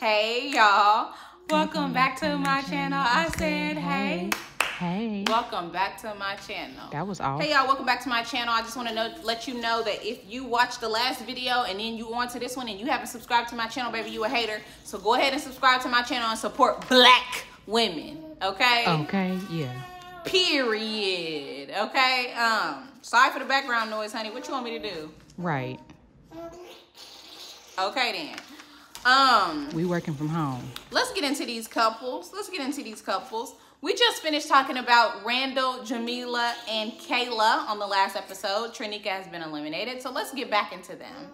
Hey y'all, welcome back to my channel. I said hey. Hey. Welcome back to my channel. That was awesome. Hey y'all, welcome back to my channel. I just want to let you know that if you watched the last video and then you on to this one and you haven't subscribed to my channel, baby, you a hater. So go ahead and subscribe to my channel and support black women, okay? Okay, yeah. Period. Okay? Sorry for the background noise, honey. What you want me to do? Right. Okay then. We working from home. Let's get into these couples. We just finished talking about Randall, Jamila, and Kayla on the last episode. Trinika has been eliminated, so let's get back into them.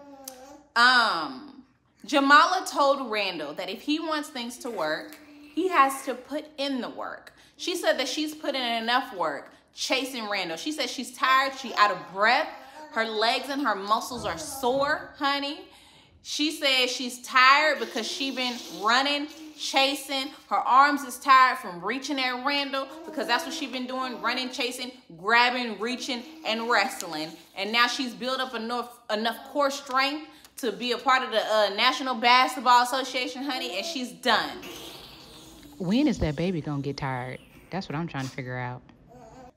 Jamila told Randall that if he wants things to work, he has to put in the work. She said that she's put in enough work chasing Randall. She said she's tired, she's out of breath. Her legs and her muscles are sore, honey. She said she's tired because she's been running, chasing. Her arms is tired from reaching at Randall because that's what she's been doing, running, chasing, grabbing, reaching, and wrestling. And now she's built up enough core strength to be a part of the National Basketball Association, honey, and she's done. When is that baby gonna get tired? That's what I'm trying to figure out.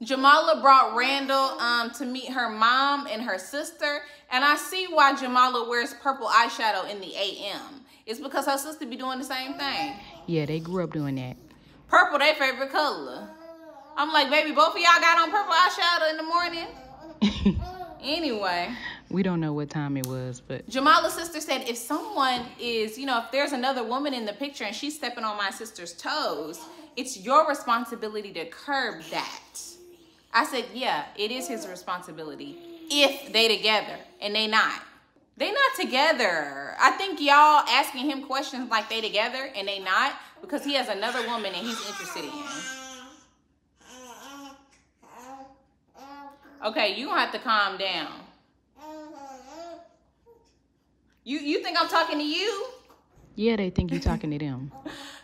Jamila brought Randall to meet her mom and her sister, and I see why Jamila wears purple eyeshadow in the AM. It's because her sister be doing the same thing. Yeah, they grew up doing that. Purple, their favorite color. I'm like, baby, both of y'all got on purple eyeshadow in the morning? Anyway. We don't know what time it was, but... Jamila's sister said if someone is, if there's another woman in the picture and she's stepping on my sister's toes, it's your responsibility to curb that. I said, yeah, it is his responsibility if they together, and they not. They not together. I think y'all asking him questions like they together and they not because he has another woman and he's interested in. Okay, you gonna have to calm down. You think I'm talking to you? Yeah, they think you're talking to them.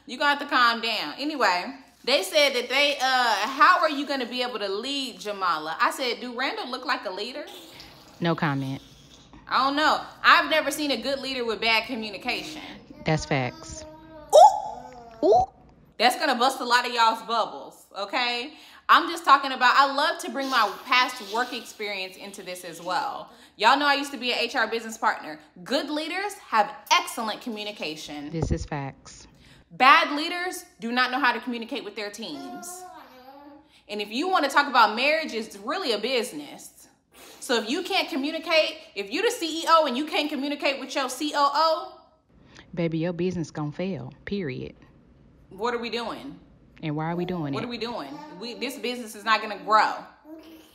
You gonna have to calm down. Anyway. They said that how are you going to be able to lead Jamila? I said, do Randall look like a leader? No comment. I don't know. I've never seen a good leader with bad communication. That's facts. Ooh! Ooh! That's going to bust a lot of y'all's bubbles, okay? I'm just talking about, I love to bring my past work experience into this as well. Y'all know I used to be an HR business partner. Good leaders have excellent communication. This is facts. Bad leaders do not know how to communicate with their teams. And if you want to talk about marriage, it's really a business. So if you can't communicate, if you're the CEO and you can't communicate with your COO, baby, your business gonna fail, period. What are we doing? And why are we doing it? What are we doing? This business is not going to grow.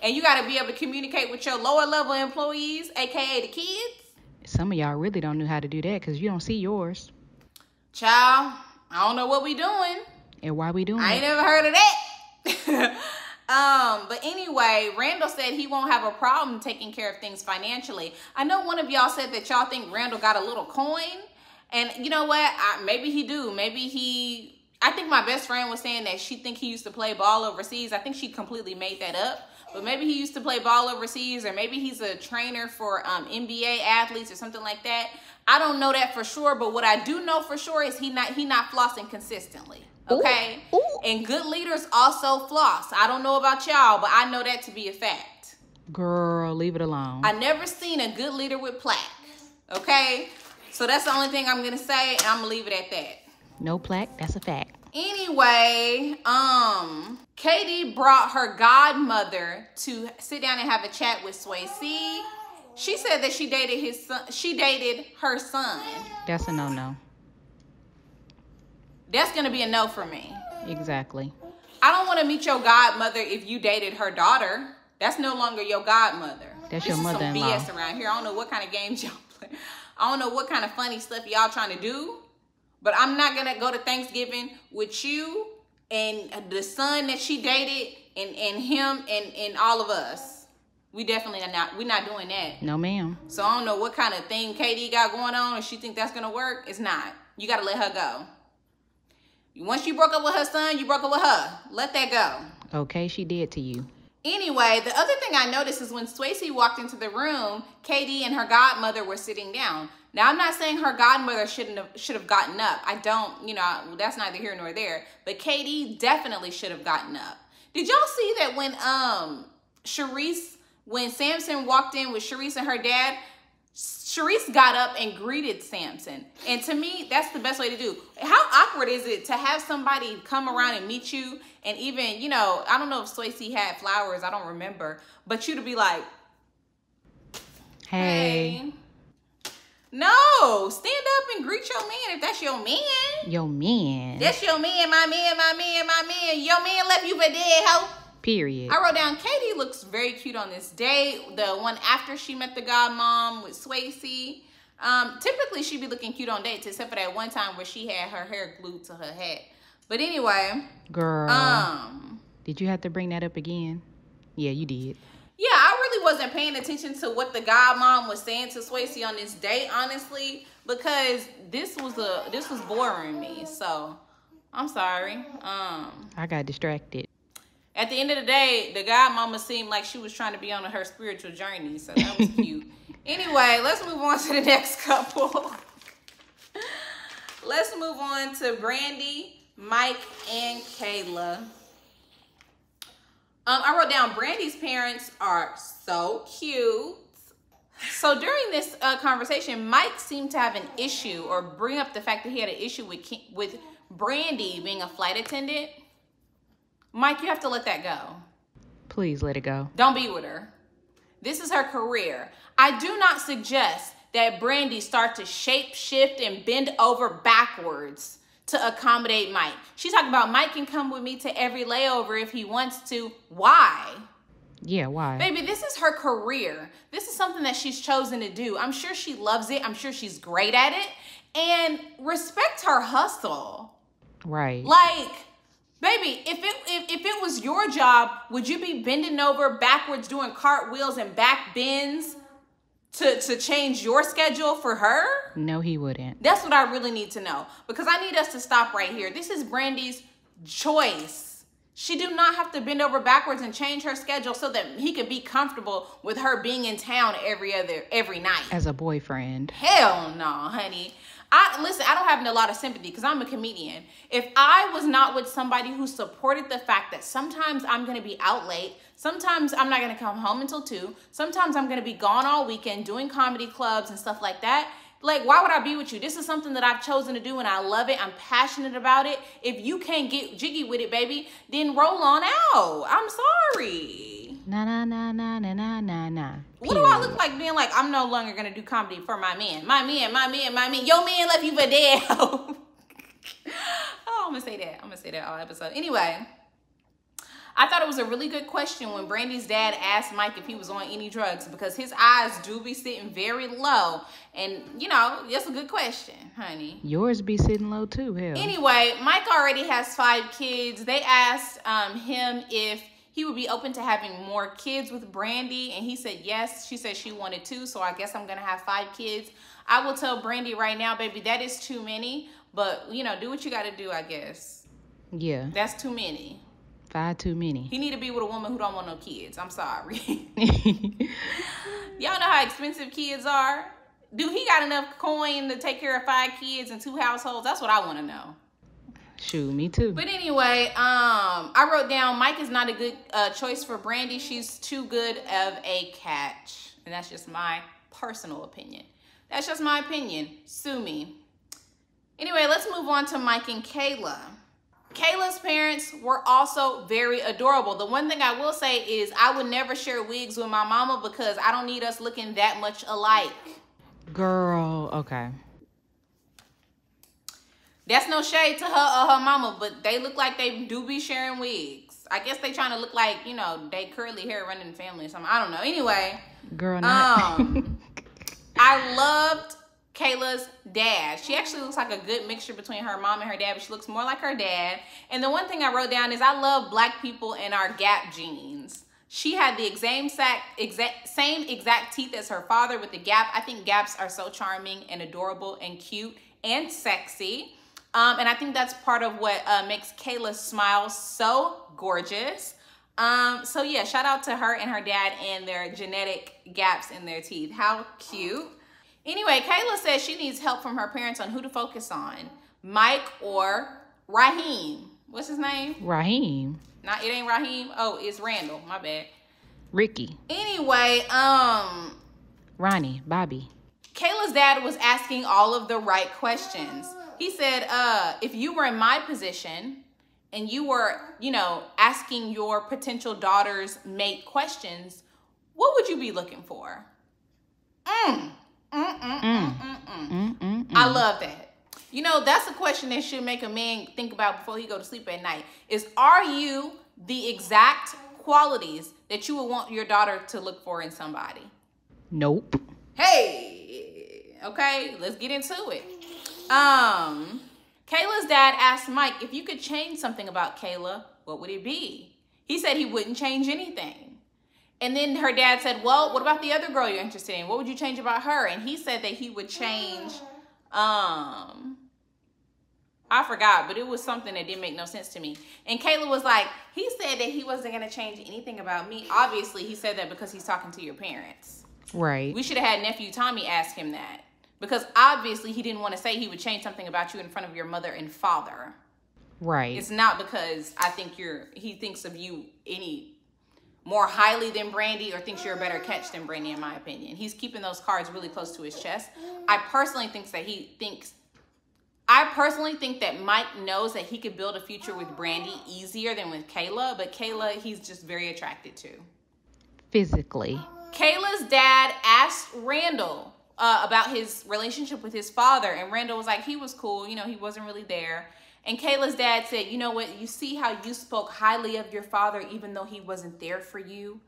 And you got to be able to communicate with your lower level employees, AKA the kids. Some of y'all really don't know how to do that because you don't see yours. Child, I don't know what we doing. And why we doing I ain't never heard of that. But anyway, Randall said he won't have a problem taking care of things financially. I know one of y'all said that y'all think Randall got a little coin. And you know what? Maybe he do. I think my best friend was saying that she think he used to play ball overseas. I think she completely made that up. But maybe he used to play ball overseas, or maybe he's a trainer for NBA athletes or something like that. I don't know that for sure, but what I do know for sure is he not flossing consistently, okay? Ooh. And good leaders also floss. I don't know about y'all, but I know that to be a fact. Girl, leave it alone. I never seen a good leader with plaque, okay? So that's the only thing I'm going to say, and I'm going to leave it at that. No plaque, that's a fact. Anyway, Katie brought her godmother to sit down and have a chat with Swayze. She said that she dated his son. She dated her son. That's a no-no. That's going to be a no for me. Exactly. I don't want to meet your godmother if you dated her daughter. That's no longer your godmother. That's your mother-in-law. This is some BS around here. I don't know what kind of games y'all play. I don't know what kind of funny stuff y'all trying to do. But I'm not going to go to Thanksgiving with you and the son that she dated and him and all of us. We definitely are not. We're not doing that. No, ma'am. So I don't know what kind of thing Katie got going on. If she think that's going to work, it's not. You got to let her go. Once you broke up with her son, you broke up with her. Let that go. Okay, she did to you. Anyway, the other thing I noticed is when Swayze walked into the room, Katie and her godmother were sitting down. Now, I'm not saying her godmother should have gotten up. I don't, that's neither here nor there. But Katie definitely should have gotten up. Did y'all see that when Samson walked in with Charisse and her dad, Charisse got up and greeted Samson. And to me, that's the best way to do. How awkward is it to have somebody come around and meet you and even, I don't know if Swayze had flowers, I don't remember, but you to be like, hey. No, stand up and greet your man if that's your man. Your man. That's your man, my man, my man, my man. Your man left you for dead, hoe. Period. I wrote down, Katie looks very cute on this date. The one after she met the godmom with Swayze. Typically, she'd be looking cute on dates, except for that one time where she had her hair glued to her head. But anyway. Girl. Did you have to bring that up again? Yeah, you did. Yeah, I really wasn't paying attention to what the godmom was saying to Swayze on this date, honestly, because this was boring me. So, I'm sorry. I got distracted. At the end of the day, the godmama seemed like she was trying to be on her spiritual journey, so that was cute. Anyway, let's move on to the next couple. Let's move on to Brandy, Mike, and Kayla. I wrote down Brandy's parents are so cute. So during this conversation, Mike seemed to have an issue or bring up the fact that he had an issue with Brandy being a flight attendant. Mike, you have to let that go. Please let it go. Don't be with her. This is her career. I do not suggest that Brandy start to shape shift and bend over backwards to accommodate Mike. She's talking about Mike can come with me to every layover if he wants to. Why? Yeah, why? Baby, this is her career. This is something that she's chosen to do. I'm sure she loves it. I'm sure she's great at it. And respect her hustle. Right. Like, baby, if it was your job, would you be bending over backwards doing cartwheels and back bends to change your schedule for her? No, he wouldn't. That's what I really need to know, because I need us to stop right here. This is Brandy's choice. She do not have to bend over backwards and change her schedule so that he could be comfortable with her being in town every night. As a boyfriend. Hell no, honey. Listen, I don't have a lot of sympathy because I'm a comedian. If I was not with somebody who supported the fact that sometimes I'm going to be out late, sometimes I'm not going to come home until 2, sometimes I'm going to be gone all weekend doing comedy clubs and stuff like that, like, why would I be with you? This is something that I've chosen to do and I love it. I'm passionate about it. If you can't get jiggy with it, baby, then roll on out. I'm sorry. Nah. What do I look like being like, I'm no longer going to do comedy for my man? My man. Your man left you for dead. Oh, I'm going to say that. I'm going to say that all episode. Anyway, I thought it was a really good question when Brandy's dad asked Mike if he was on any drugs, because his eyes do be sitting very low. And, that's a good question, honey. Yours be sitting low too, hell. Anyway, Mike already has 5 kids. They asked him if he would be open to having more kids with Brandy, and he said yes. She said she wanted 2, so I guess I'm going to have 5 kids. I will tell Brandy right now, baby, that is too many. But, do what you got to do, I guess. Yeah. That's too many. 5 too many. He need to be with a woman who don't want no kids. I'm sorry. Y'all know how expensive kids are? Do he got enough coin to take care of 5 kids and 2 households? That's what I want to know. Shoot, me too. But anyway, I wrote down Mike is not a good choice for Brandy. She's too good of a catch. And that's just my personal opinion. That's just my opinion. Sue me. Anyway, let's move on to Mike and Kayla. Kayla's parents were also very adorable. The one thing I will say is I would never share wigs with my mama because I don't need us looking that much alike. Girl, okay. That's no shade to her or her mama, but they look like they do be sharing wigs. I guess they trying to look like, they curly hair running the family or something. I don't know. Anyway. Girl, not. I loved Kayla's dad. She actually looks like a good mixture between her mom and her dad, but she looks more like her dad. And the one thing I wrote down is I love black people and our Gap jeans. She had the same exact teeth as her father with the Gap. I think Gaps are so charming and adorable and cute and sexy. And I think that's part of what makes Kayla smile so gorgeous. So yeah, shout out to her and her dad and their genetic gaps in their teeth. How cute. Anyway, Kayla says she needs help from her parents on who to focus on, Mike or Raheem. What's his name? Raheem. Nah, it ain't Raheem. Oh, it's Randall. My bad. Ricky. Anyway, Ronnie. Bobby. Kayla's dad was asking all of the right questions. He said, if you were in my position and you were, asking your potential daughter's mate questions, what would you be looking for? I love that. That's a question that should make a man think about before he go to sleep at night. Are you the exact qualities that you would want your daughter to look for in somebody? Nope. Hey, okay, let's get into it. Kayla's dad asked Mike if you could change something about Kayla, what would it be? He said he wouldn't change anything. And then her dad said, well, what about the other girl you're interested in? What would you change about her? And he said that he would change, I forgot, but it was something that didn't make no sense to me. And Kayla was like, he said that he wasn't going to change anything about me. Obviously, he said that because he's talking to your parents. Right. We should have had nephew Tommy ask him that. Because obviously he didn't want to say he would change something about you in front of your mother and father. Right. It's not because I think he thinks of you any more highly than Brandy or thinks you're a better catch than Brandy, in my opinion. He's keeping those cards really close to his chest. I personally think that Mike knows that he could build a future with Brandy easier than with Kayla, but Kayla, he's just very attracted to. Physically. Kayla's dad asked Randall about his relationship with his father, and Randall was like, he was cool, he wasn't really there. And Kayla's dad said, you know what, you see how you spoke highly of your father even though he wasn't there for you?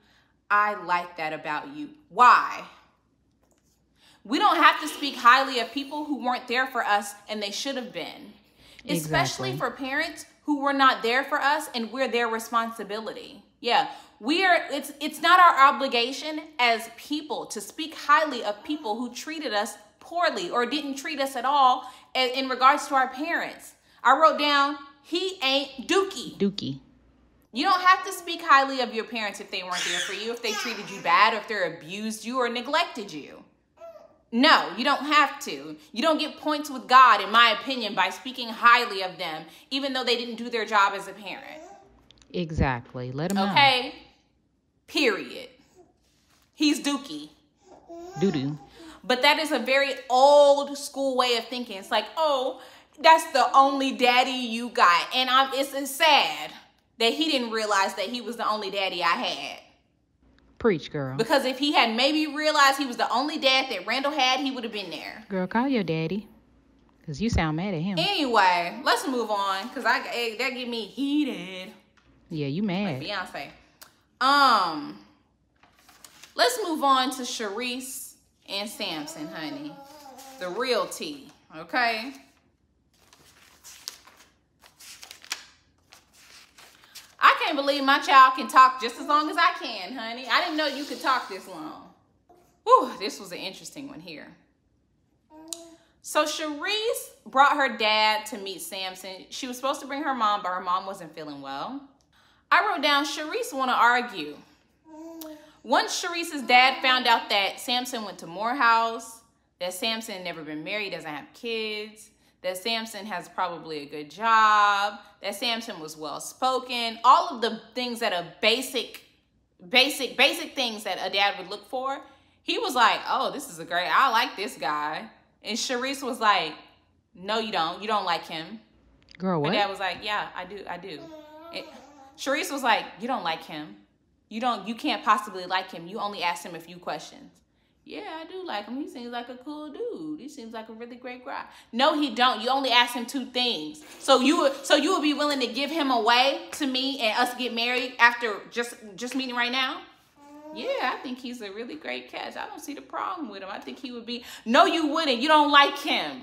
I like that about you. Why? We don't have to speak highly of people who weren't there for us and they should have been. Especially for parents who were not there for us and we're their responsibility. Yeah, it's not our obligation as people to speak highly of people who treated us poorly or didn't treat us at all in regards to our parents. I wrote down, he ain't Dookie. Dookie. You don't have to speak highly of your parents if they weren't there for you, if they treated you bad, or if they abused you or neglected you. No, you don't have to. You don't get points with God, in my opinion, by speaking highly of them, even though they didn't do their job as a parent. Exactly. Let him know. Okay? Period. He's Dookie. Doo-doo. But that is a very old school way of thinking. It's like, oh, that's the only daddy you got. And it's sad that he didn't realize that he was the only daddy I had. Preach, girl. Because if he had maybe realized he was the only dad that Randall had, he would have been there. Girl, call your daddy. Because you sound mad at him. Anyway, let's move on. Because that get me heated. Yeah, you mad. Like Beyonce. Let's move on to Charisse and Samson, honey. The real tea, okay? I can't believe my child can talk just as long as I can, honey. I didn't know you could talk this long. Whew, this was an interesting one here. So Charisse brought her dad to meet Samson. She was supposed to bring her mom, but her mom wasn't feeling well. I wrote down, Charisse want to argue. Once Charisse's dad found out that Samson went to Morehouse, that Samson never been married, doesn't have kids, that Samson has probably a good job, that Samson was well-spoken, all of the things that are basic things that a dad would look for, he was like, oh, this is I like this guy. And Charisse was like, no, you don't. You don't like him. Girl, what? My dad was like, yeah, I do. Charisse was like, you don't like him. You can't possibly like him. You only asked him a few questions. Yeah, I do like him. He seems like a cool dude. He seems like a really great guy. No, he don't. You only asked him 2 things. So you would be willing to give him away to me and us get married after just meeting right now? Yeah, I think he's a really great catch. I don't see the problem with him. I think he would be. No, you wouldn't. You don't like him.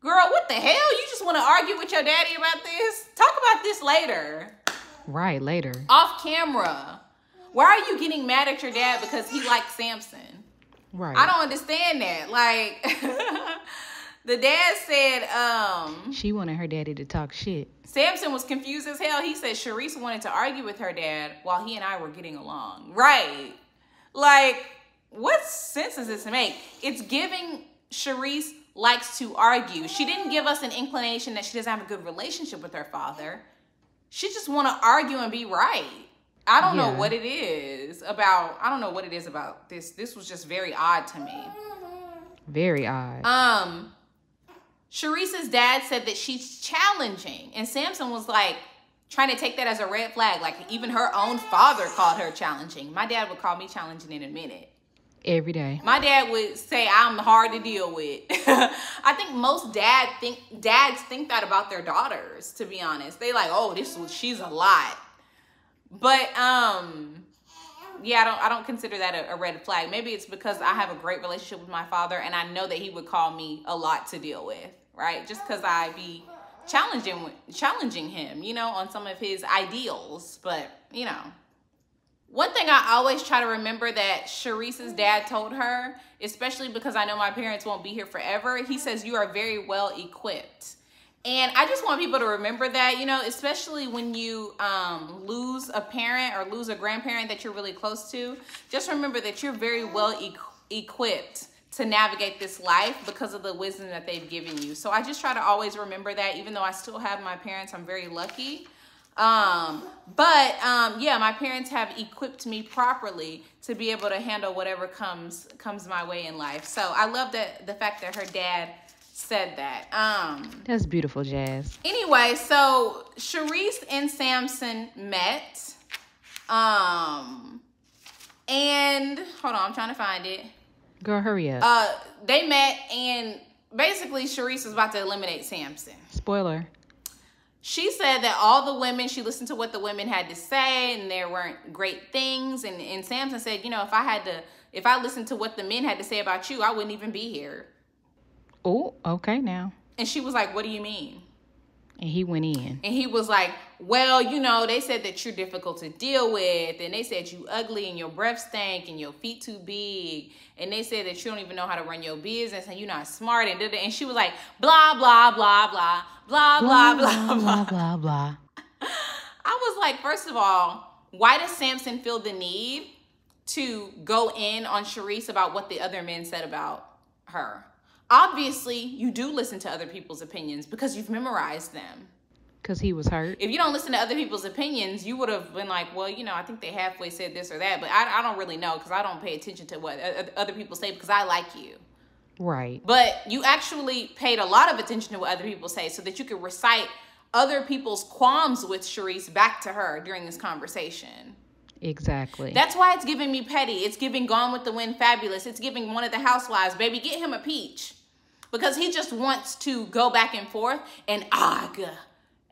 Girl, what the hell? You just want to argue with your daddy about this? Talk about this later. Right, later. Off camera. Why are you getting mad at your dad because he likes Samson? Right. I don't understand that. Like, The dad said, she wanted her daddy to talk shit. Samson was confused as hell. He said Charisse wanted to argue with her dad while he and I were getting along. Right. Like, what sense does this make? It's giving Charisse likes to argue. She didn't give us an inclination that she doesn't have a good relationship with her father. She just want to argue and be right. I don't know what it is about. I don't know what it is about this. This was just very odd to me. Very odd. Charisse's dad said that she's challenging. And Samson was like trying to take that as a red flag. Like even her own father called her challenging. My dad would call me challenging in a minute. Every day. My dad would say I'm hard to deal with. I think most dads think that about their daughters, to be honest. They like, oh, she's a lot. But yeah, I don't consider that a red flag. Maybe it's because I have a great relationship with my father and I know that he would call me a lot to deal with, right? Just because I be challenging him, you know, on some of his ideals. But, you know, one thing I always try to remember that Charisse's dad told her, especially because I know my parents won't be here forever, he says, you are very well equipped. And I just want people to remember that, you know, especially when you lose a parent or lose a grandparent that you're really close to, just remember that you're very well equipped to navigate this life because of the wisdom that they've given you. So I just try to always remember that, even though I still have my parents, I'm very lucky. Yeah, my parents have equipped me properly to be able to handle whatever comes my way in life. So I love the fact that her dad said that. That's beautiful, Jazz. Anyway, so Charisse and Samson met. And hold on, I'm trying to find it. Girl, hurry up. They met and basically Charisse was about to eliminate Samson. Spoiler. She said that all the women, she listened to what the women had to say and there weren't great things. And Samson said, you know, if I listened to what the men had to say about you, I wouldn't even be here. Oh, okay now. And she was like, what do you mean? And he went in. And he was like, well, you know, they said that you're difficult to deal with. And they said you ugly and your breath stank and your feet too big. And they said that you don't even know how to run your business and you're not smart. And she was like, blah, blah, blah, blah, blah, blah, blah, blah, blah, blah. I was like, first of all, why does Samson feel the need to go in on Charisse about what the other men said about her? Obviously, you do listen to other people's opinions because you've memorized them. Because he was hurt. If you don't listen to other people's opinions, you would have been like, well, you know, I think they halfway said this or that. But I don't really know because I don't pay attention to what other people say because I like you. Right. But you actually paid a lot of attention to what other people say so that you could recite other people's qualms with Charisse back to her during this conversation. Exactly. That's why it's giving me petty. It's giving Gone with the Wind fabulous. It's giving One of the Housewives. Baby, get him a peach. Because he just wants to go back and forth and argue.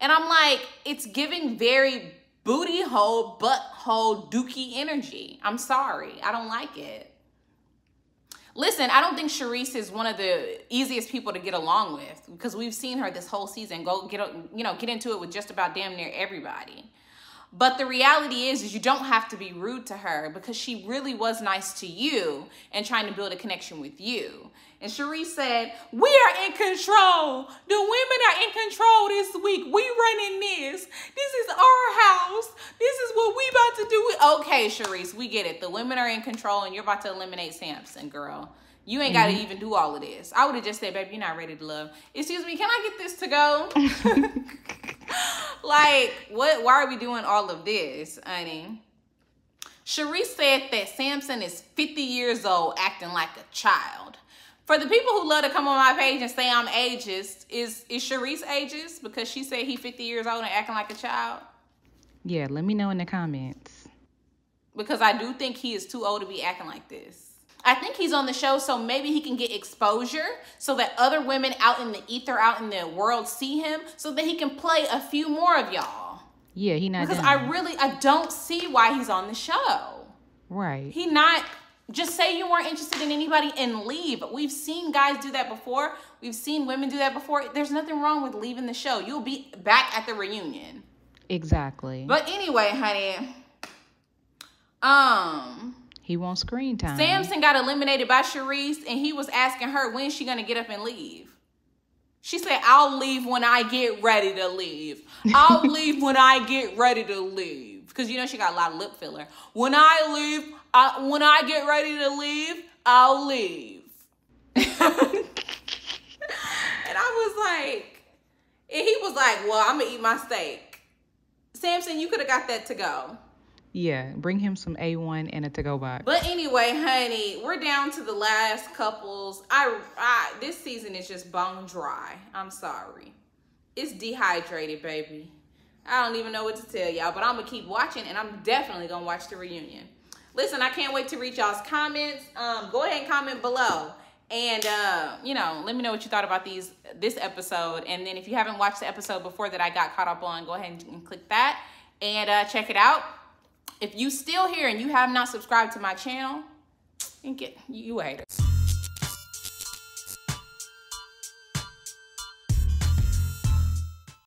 And I'm like, it's giving very booty hole, butthole, dookie energy. I'm sorry. I don't like it. Listen, I don't think Charisse is one of the easiest people to get along with because we've seen her this whole season get into it with just about damn near everybody. But the reality is you don't have to be rude to her because she really was nice to you and trying to build a connection with you. And Charisse said, we are in control. The women are in control this week. We running this. This is our house. This is what we about to do. Okay, Charisse, we get it. The women are in control and you're about to eliminate Samson, girl. You ain't got to even do all of this. I would have just said, baby, you're not ready to love. Excuse me, can I get this to go? Like, what? Why are we doing all of this, honey? Charisse said that Samson is 50 years old acting like a child. For the people who love to come on my page and say I'm ageist, is Charisse ageist because she said he's 50 years old and acting like a child? Yeah, let me know in the comments. Because I do think he is too old to be acting like this. I think he's on the show so maybe he can get exposure so that other women out in the ether, out in the world see him so that he can play a few more of y'all. Yeah, he not because done. I don't see why he's on the show. Right. He not, just say you weren't interested in anybody and leave. We've seen guys do that before. We've seen women do that before. There's nothing wrong with leaving the show. You'll be back at the reunion. Exactly. But anyway, honey, he wants screen time. Samson got eliminated by Charisse, and he was asking her, when is she going to get up and leave? She said, I'll leave when I get ready to leave. I'll leave when I get ready to leave. Because you know she got a lot of lip filler. When I get ready to leave, I'll leave. And I was like, and he was like, well, I'm going to eat my steak. Samson, you could have got that to go. Yeah, bring him some A1 and a to-go box. But anyway, honey, we're down to the last couples. This season is just bone dry. I'm sorry. It's dehydrated, baby. I don't even know what to tell y'all, but I'm going to keep watching, and I'm definitely going to watch the reunion. Listen, I can't wait to read y'all's comments. Go ahead and comment below. And, you know, let me know what you thought about this episode. And then if you haven't watched the episode before that I got caught up on, go ahead and click that and check it out. If you still here and you have not subscribed to my channel, you a hater.